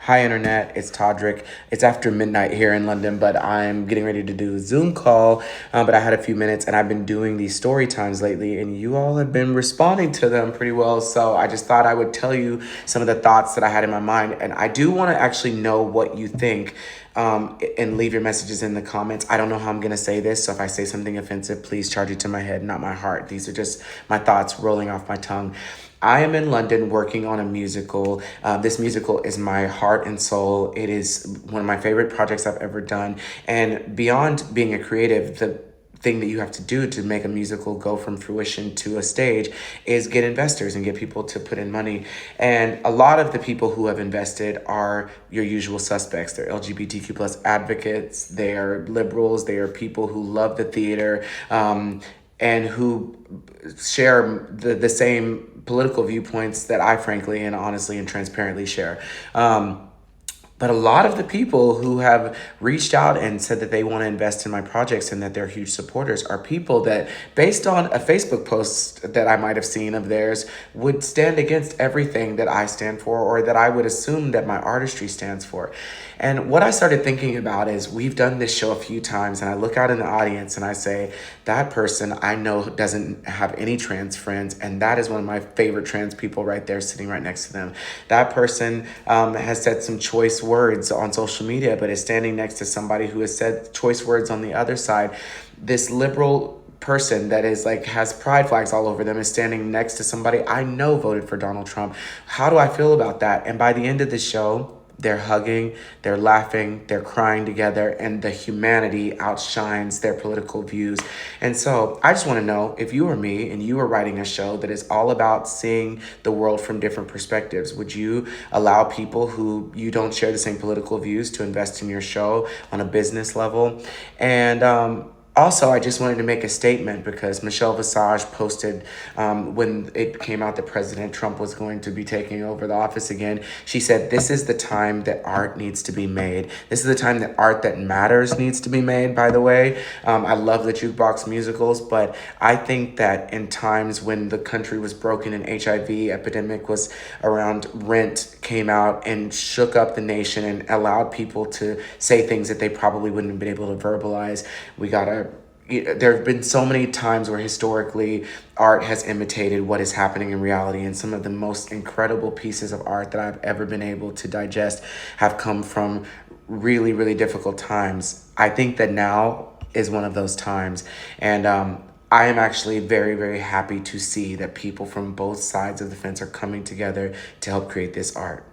Hi, Internet. It's Todrick. It's after midnight here in London, but I'm getting ready to do a Zoom call. But I had a few minutes, and I've been doing these story times lately, and you all have been responding to them pretty well. So I just thought I would tell you some of the thoughts that I had in my mind. And I do want to actually know what you think, and leave your messages in the comments. I don't know how I'm going to say this, so if I say something offensive, please charge it to my head, not my heart. These are just my thoughts rolling off my tongue. I am in London working on a musical. This musical is my heart and soul. It is one of my favorite projects I've ever done. And beyond being a creative, the thing that you have to do to make a musical go from fruition to a stage is get investors and get people to put in money. And a lot of the people who have invested are your usual suspects. They're LGBTQ plus advocates, they are liberals, they are people who love the theater, and who share the same political viewpoints that I frankly and honestly and transparently share. But a lot of the people who have reached out and said that they want to invest in my projects and that they're huge supporters are people that, based on a Facebook post that I might have seen of theirs, would stand against everything that I stand for or that I would assume that my artistry stands for. And what I started thinking about is we've done this show a few times, and I look out in the audience and I say, that person I know doesn't have any trans friends, and that is one of my favorite trans people right there sitting right next to them. That person has said some choice words on social media, but is standing next to somebody who has said choice words on the other side. This liberal person that is like has pride flags all over them is standing next to somebody I know voted for Donald Trump. How do I feel about that? And by the end of the show, they're hugging, they're laughing, they're crying together, and the humanity outshines their political views. And so I just want to know, if you were me and you were writing a show that is all about seeing the world from different perspectives, would you allow people who you don't share the same political views to invest in your show on a business level? And also, I just wanted to make a statement because Michelle Visage posted, when it came out that President Trump was going to be taking over the office again. She said, this is the time that art needs to be made. This is the time that art that matters needs to be made, by the way. I love the jukebox musicals, but I think that in times when the country was broken and HIV epidemic was around, Rent came out and shook up the nation and allowed people to say things that they probably wouldn't have been able to verbalize. There have been so many times where historically art has imitated what is happening in reality, and some of the most incredible pieces of art that I've ever been able to digest have come from really, really difficult times. I think that now is one of those times, and I am actually very, very happy to see that people from both sides of the fence are coming together to help create this art.